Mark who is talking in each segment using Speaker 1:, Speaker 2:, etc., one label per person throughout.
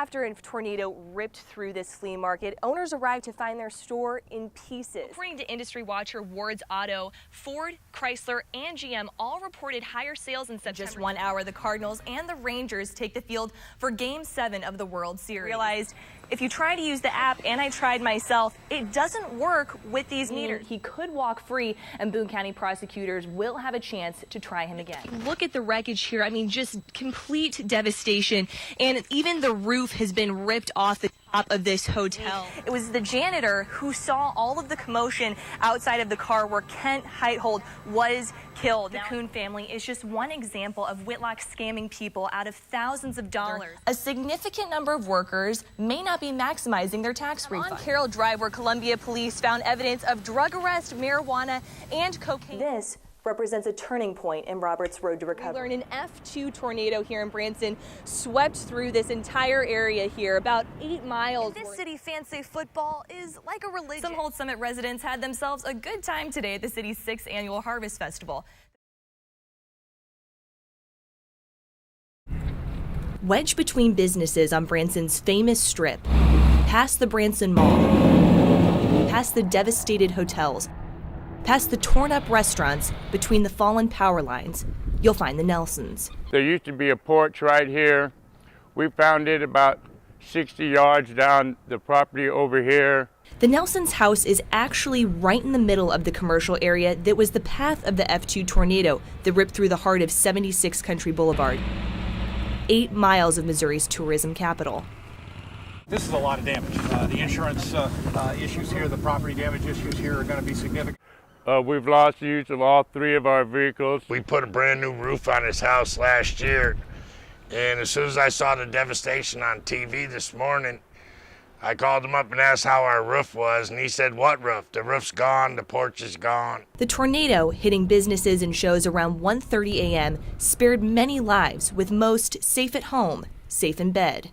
Speaker 1: after a tornado ripped through this flea market, owners arrived to find their store in pieces. According to industry watcher Ward's Auto, Ford, Chrysler, and GM all reported higher sales in September. Just 1 hour, the Cardinals and the Rangers take the field for Game 7 of the World Series. Realized if you try to use the app, and I tried myself, it doesn't work with these meters. He could walk free, and Boone County prosecutors will have a chance to try him again. Look at the wreckage here. I mean, just complete devastation, and even the roof has been ripped off the top of this hotel. It was the janitor who saw all of the commotion outside of the car where Kent Heithold was killed. The Kuhn family is just one example of Whitlock scamming people out of thousands of dollars. A significant number of workers may not be maximizing their tax refund. On Carroll Drive, where Columbia police found evidence of drug arrest, marijuana, and cocaine. This represents a turning point in Robert's road to recovery. We learned an F2 tornado here in Branson swept through this entire area here, about 8 miles. In this city, fans say football is like a religion. Some Holt Summit residents had themselves a good time today at the city's 6th annual Harvest Festival. Wedged between businesses on Branson's famous strip, past the Branson Mall, past the devastated hotels, past the torn-up restaurants, between the fallen power lines, you'll find the Nelsons.
Speaker 2: There used to be a porch right here. We found it about 60 yards down the property over here.
Speaker 1: The Nelsons' house is actually right in the middle of the commercial area that was the path of the F2 tornado that ripped through the heart of 76 Country Boulevard, 8 miles of Missouri's tourism capital.
Speaker 3: This is a lot of damage. The insurance issues here, the property damage issues here are going to be significant.
Speaker 2: We've lost use of all 3 of our vehicles.
Speaker 4: We put a brand new roof on his house last year, and as soon as I saw the devastation on TV this morning, I called him up and asked how our roof was, and he said, "What roof? The roof's gone, the porch is gone."
Speaker 1: The tornado hitting businesses and shows around 1:30 a.m. spared many lives, with most safe at home, safe in bed.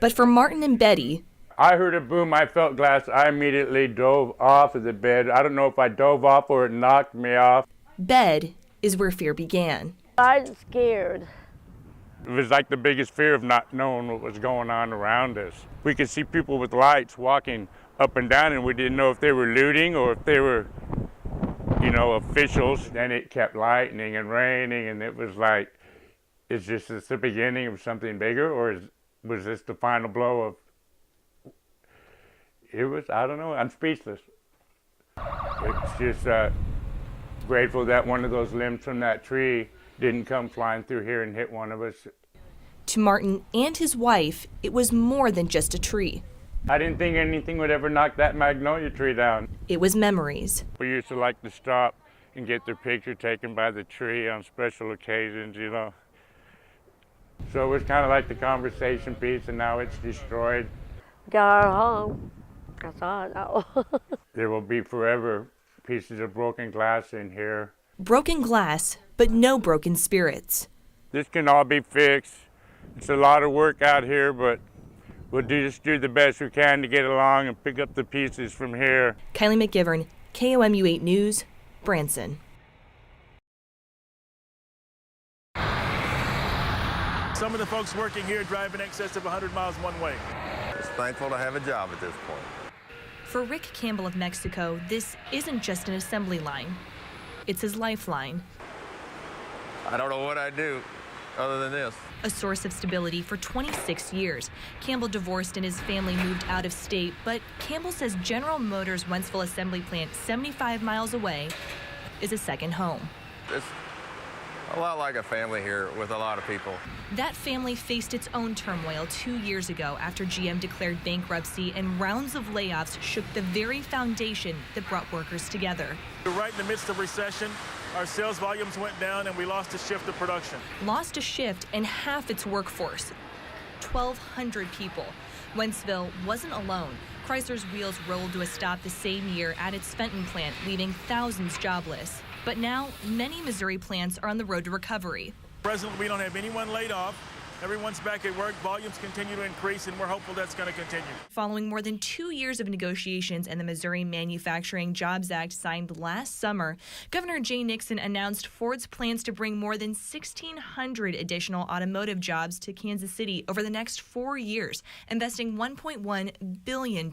Speaker 1: But for Martin and Betty,
Speaker 2: I heard a boom, I felt glass, I immediately dove off of the bed. I don't know if I dove off or it knocked me off.
Speaker 1: Bed is where fear began.
Speaker 5: I'm scared.
Speaker 2: It was like the biggest fear of not knowing what was going on around us. We could see people with lights walking up and down, and we didn't know if they were looting or if they were, officials. Then it kept lightning and raining, and it was like, is this the beginning of something bigger, or was this the final blow of... It was, I don't know, I'm speechless. It's just grateful that one of those limbs from that tree didn't come flying through here and hit one of us.
Speaker 1: To Martin and his wife, it was more than just a tree.
Speaker 2: I didn't think anything would ever knock that magnolia tree down.
Speaker 1: It was memories.
Speaker 2: We used to like to stop and get their picture taken by the tree on special occasions, So it was kind of like the conversation piece, and now it's destroyed.
Speaker 5: Got our home. That's all I know.
Speaker 2: There will be forever pieces of broken glass in here.
Speaker 1: Broken glass, but no broken spirits.
Speaker 2: This can all be fixed. It's a lot of work out here, but we'll just do the best we can to get along and pick up the pieces from here.
Speaker 1: Kylie McGivern, KOMU 8 News, Branson.
Speaker 6: Some of the folks working here drive in excess of 100 miles one way.
Speaker 7: Just thankful to have a job at this point.
Speaker 1: For Rick Campbell of Mexico, this isn't just an assembly line. It's his lifeline.
Speaker 7: I don't know what I'd do other than this.
Speaker 1: A source of stability for 26 years. Campbell divorced and his family moved out of state, but Campbell says General Motors' Wentzville assembly plant, 75 miles away, is a second home.
Speaker 7: It's a lot like a family here with a lot of people.
Speaker 1: That family faced its own turmoil 2 years ago after GM declared bankruptcy and rounds of layoffs shook the very foundation that brought workers together.
Speaker 6: We're right in the midst of recession. Our sales volumes went down and we lost a shift of production.
Speaker 1: Lost a shift and half its workforce, 1,200 people. Wentzville wasn't alone. Chrysler's wheels rolled to a stop the same year at its Fenton plant, leaving thousands jobless. But now, many Missouri plants are on the road to recovery.
Speaker 6: Presently, we don't have anyone laid off. Everyone's back at work. Volumes continue to increase, and we're hopeful that's going to continue.
Speaker 1: Following more than 2 years of negotiations and the Missouri Manufacturing Jobs Act signed last summer, Governor Jay Nixon announced Ford's plans to bring more than 1,600 additional automotive jobs to Kansas City over the next 4 years, investing $1.1 billion.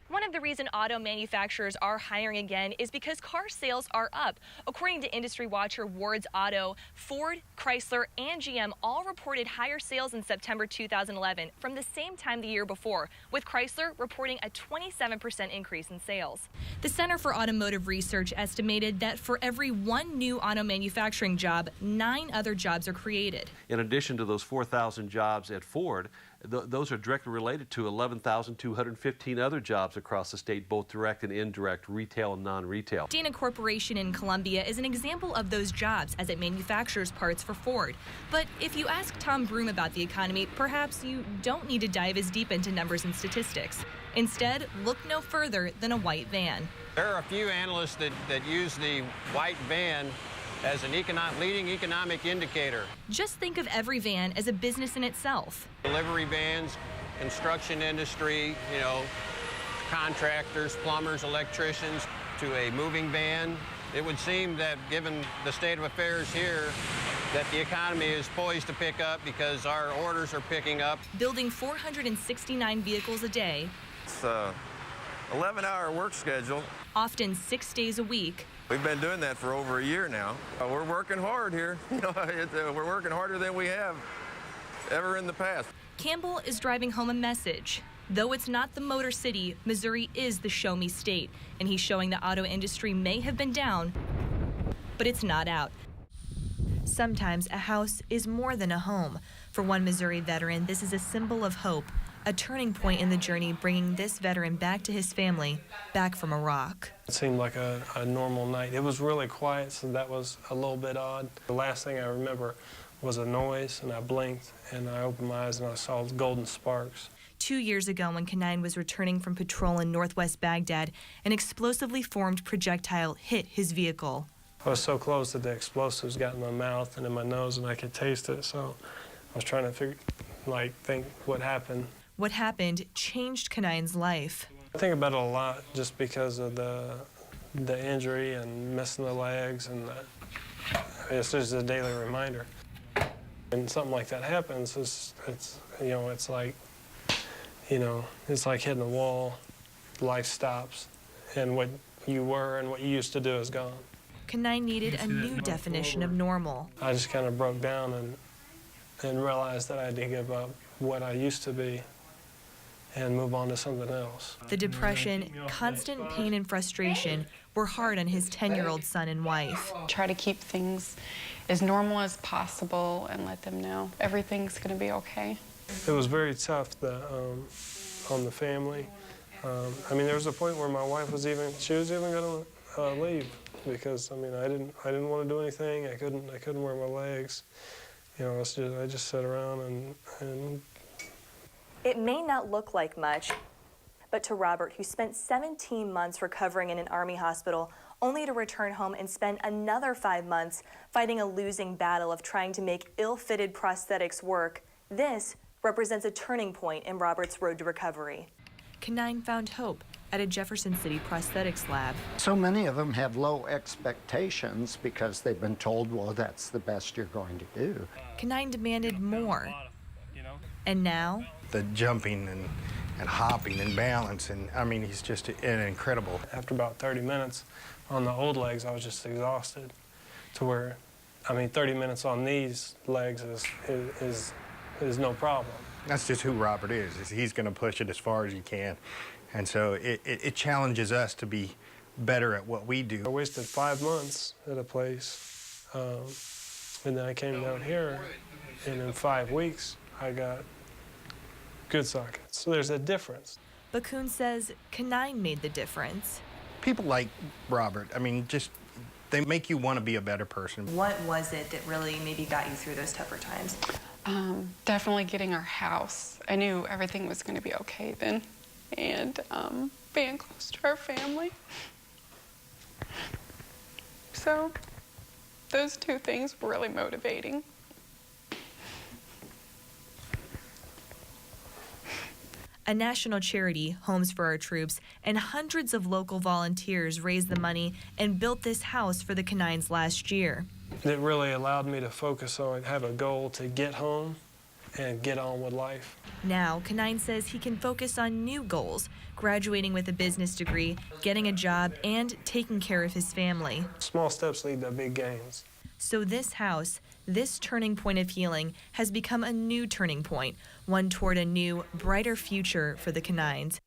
Speaker 1: One of the reasons auto manufacturers are hiring again is because car sales are up. According to industry watcher Ward's Auto, Ford, Chrysler, and GM all reported higher sales in September 2011 from the same time the year before, with Chrysler reporting a 27% increase in sales. The Center for Automotive Research estimated that for every one new auto manufacturing job, 9 other jobs are created.
Speaker 8: In addition to those 4,000 jobs at Ford, those are directly related to 11,215 other jobs across the state, both direct and indirect, retail and non-retail.
Speaker 1: Dana Corporation in Columbia is an example of those jobs as it manufactures parts for Ford. But if you ask Tom Broom about the economy, perhaps you don't need to dive as deep into numbers and statistics. Instead, look no further than a white van.
Speaker 9: There are a few analysts that use the white van as an leading economic indicator.
Speaker 1: Just think of every van as a business in itself.
Speaker 9: Delivery vans, construction industry, contractors, plumbers, electricians, to a moving van. It would seem that given the state of affairs here, that the economy is poised to pick up because our orders are picking up.
Speaker 1: Building 469 vehicles a day.
Speaker 7: It's a 11-hour work schedule.
Speaker 1: Often 6 days a week.
Speaker 7: We've been doing that for over a year now. We're working hard here. We're working harder than we have ever in the past.
Speaker 1: Campbell is driving home a message. Though it's not the Motor City, Missouri is the show me state, and he's showing the auto industry may have been down, but it's not out. Sometimes a house is more than a home. For one Missouri veteran, this is a symbol of hope, a turning point in the journey bringing this veteran back to his family, back from Iraq.
Speaker 10: It seemed like a normal night. It was really quiet, so that was a little bit odd. The last thing I remember was a noise, and I blinked, and I opened my eyes, and I saw golden sparks.
Speaker 1: 2 years ago, when Kanine was returning from patrol in northwest Baghdad, an explosively formed projectile hit his vehicle.
Speaker 10: I was so close that the explosives got in my mouth and in my nose, and I could taste it, so I was trying to think what happened.
Speaker 1: What happened changed Kanine's life.
Speaker 10: I think about it a lot just because of the injury and missing the legs, and it's just a daily reminder. And something like that happens, it's like hitting a wall. Life stops, and what you were and what you used to do is gone.
Speaker 1: Kanine needed a new definition of normal.
Speaker 10: I just kind of broke down and realized that I had to give up what I used to be and move on to something else.
Speaker 1: The depression, constant pain and frustration were hard on his 10-year-old son and wife.
Speaker 11: Try to keep things as normal as possible and let them know everything's going to be okay.
Speaker 10: It was very tough on the family. There was a point where my wife was even going to leave because I didn't want to do anything. I couldn't wear my legs. I just sat around and.
Speaker 1: It may not look like much, but to Robert, who spent 17 months recovering in an Army hospital, only to return home and spend another 5 months fighting a losing battle of trying to make ill-fitted prosthetics work, this represents a turning point in Robert's road to recovery. Kanine found hope at a Jefferson City prosthetics lab.
Speaker 12: So many of them have low expectations because they've been told, well, that's the best you're going to do.
Speaker 1: Kanine demanded more. And now?
Speaker 13: The jumping and hopping and balance, and he's just an incredible.
Speaker 10: After about 30 minutes on the old legs, I was just exhausted to where, 30 minutes on these legs is no problem.
Speaker 13: That's just who Robert is. He's going to push it as far as he can. And so it challenges us to be better at what we do.
Speaker 10: I wasted 5 months at a place, and then I came down here, and in 5 weeks, I got good sockets. So there's a difference.
Speaker 1: Bakun says Kanine made the difference.
Speaker 13: People like Robert, they make you want to be a better person.
Speaker 1: What was it that really maybe got you through those tougher times?
Speaker 11: Definitely getting our house. I knew everything was going to be okay then, and being close to our family. So those two things were really motivating.
Speaker 1: A national charity, Homes for Our Troops, and hundreds of local volunteers raised the money and built this house for the canines last year.
Speaker 10: It really allowed me to focus on, have a goal to get home and get on with life.
Speaker 1: Now, Canine says he can focus on new goals, graduating with a business degree, getting a job, and taking care of his family.
Speaker 10: Small steps lead to big gains.
Speaker 1: So this house, this turning point of healing, has become a new turning point, one toward a new, brighter future for the Canines.